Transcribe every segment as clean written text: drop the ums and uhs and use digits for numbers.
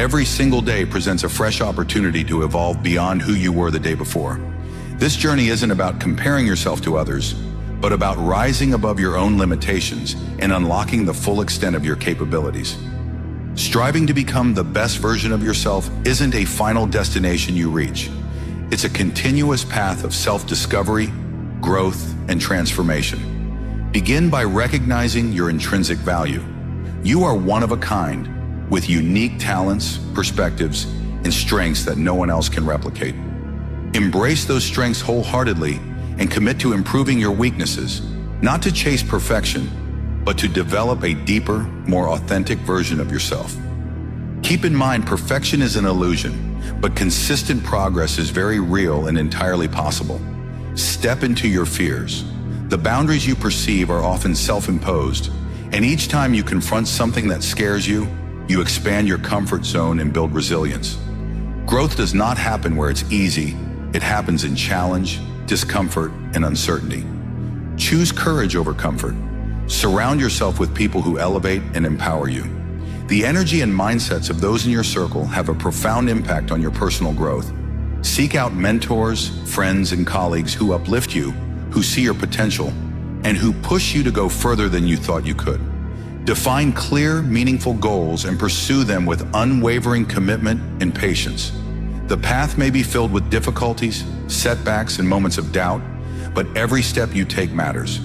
Every single day presents a fresh opportunity to evolve beyond who you were the day before. This journey isn't about comparing yourself to others, but about rising above your own limitations and unlocking the full extent of your capabilities. Striving to become the best version of yourself isn't a final destination you reach. It's a continuous path of self-discovery, growth, and transformation. Begin by recognizing your intrinsic value. You are one of a kind, with unique talents, perspectives, and strengths that no one else can replicate. Embrace those strengths wholeheartedly and commit to improving your weaknesses, not to chase perfection, but to develop a deeper, more authentic version of yourself. Keep in mind, perfection is an illusion, but consistent progress is very real and entirely possible. Step into your fears. The boundaries you perceive are often self-imposed, and each time you confront something that scares you, you expand your comfort zone and build resilience. Growth does not happen where it's easy. It happens in challenge, discomfort, and uncertainty. Choose courage over comfort. Surround yourself with people who elevate and empower you. The energy and mindsets of those in your circle have a profound impact on your personal growth. Seek out mentors, friends, and colleagues who uplift you, who see your potential, and who push you to go further than you thought you could. Define clear, meaningful goals and pursue them with unwavering commitment and patience. The path may be filled with difficulties, setbacks, and moments of doubt, but every step you take matters.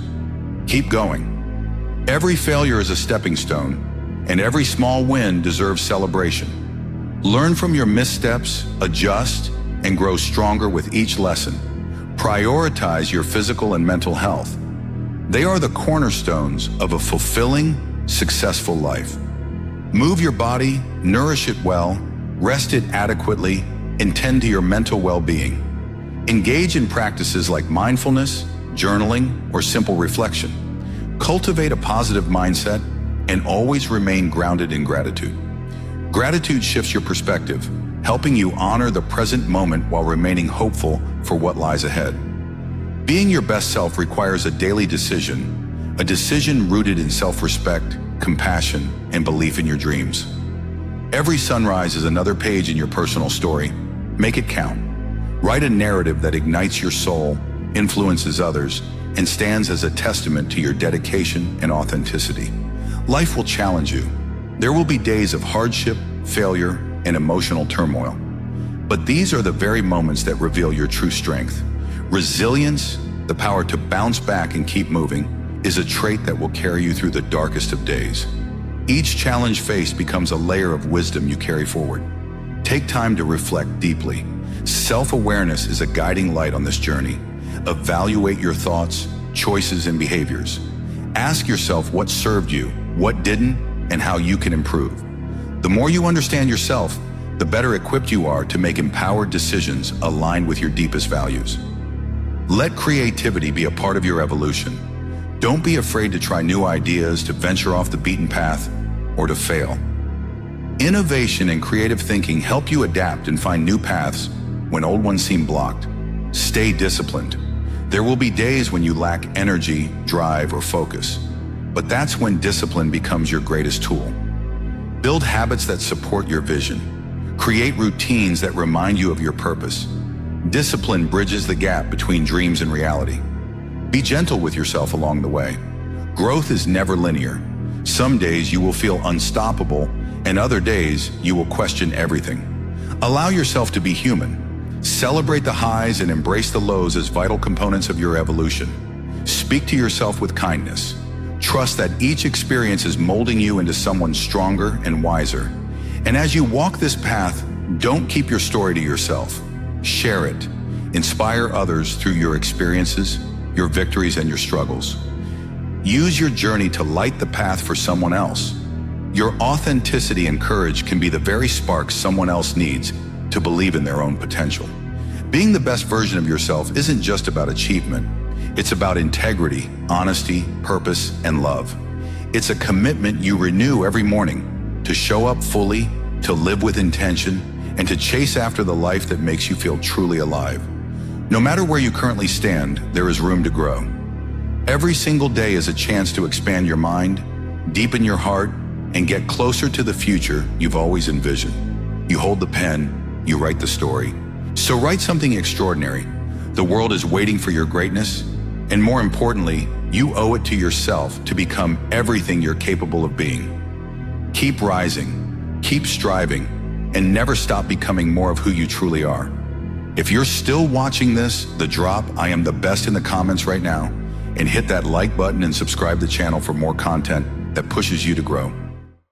Keep going. Every failure is a stepping stone, and every small win deserves celebration. Learn from your missteps, adjust, and grow stronger with each lesson. Prioritize your physical and mental health. They are the cornerstones of a fulfilling, successful life. Move your body, nourish it well, rest it adequately, and tend to your mental well-being. Engage in practices like mindfulness, journaling, or simple reflection. Cultivate a positive mindset and always remain grounded in gratitude. Gratitude shifts your perspective, helping you honor the present moment while remaining hopeful for what lies ahead. Being your best self requires a daily decision, a decision rooted in self-respect, compassion, and belief in your dreams. Every sunrise is another page in your personal story. Make it count. Write a narrative that ignites your soul, influences others, and stands as a testament to your dedication and authenticity. Life will challenge you. There will be days of hardship, failure, and emotional turmoil. But these are the very moments that reveal your true strength. Resilience, the power to bounce back and keep moving, is a trait that will carry you through the darkest of days. Each challenge faced becomes a layer of wisdom you carry forward. Take time to reflect deeply. Self-awareness is a guiding light on this journey. Evaluate your thoughts, choices, and behaviors. Ask yourself what served you, what didn't, and how you can improve. The more you understand yourself, the better equipped you are to make empowered decisions aligned with your deepest values. Let creativity be a part of your evolution. Don't be afraid to try new ideas, to venture off the beaten path, or to fail. Innovation and creative thinking help you adapt and find new paths when old ones seem blocked. Stay disciplined. There will be days when you lack energy, drive, or focus, but that's when discipline becomes your greatest tool. Build habits that support your vision. Create routines that remind you of your purpose. Discipline bridges the gap between dreams and reality. Be gentle with yourself along the way. Growth is never linear. Some days you will feel unstoppable, and other days you will question everything. Allow yourself to be human. Celebrate the highs and embrace the lows as vital components of your evolution. Speak to yourself with kindness. Trust that each experience is molding you into someone stronger and wiser. And as you walk this path, don't keep your story to yourself. Share it. Inspire others through your experiences, your victories, and your struggles. Use your journey to light the path for someone else. Your authenticity and courage can be the very spark someone else needs to believe in their own potential. Being the best version of yourself isn't just about achievement. It's about integrity, honesty, purpose, and love. It's a commitment you renew every morning to show up fully, to live with intention, and to chase after the life that makes you feel truly alive. No matter where you currently stand, there is room to grow. Every single day is a chance to expand your mind, deepen your heart, and get closer to the future you've always envisioned. You hold the pen, you write the story. So write something extraordinary. The world is waiting for your greatness, and more importantly, you owe it to yourself to become everything you're capable of being. Keep rising, keep striving, and never stop becoming more of who you truly are. If you're still watching this, drop "I am the best" in the comments right now, and hit that like button and subscribe to the channel for more content that pushes you to grow.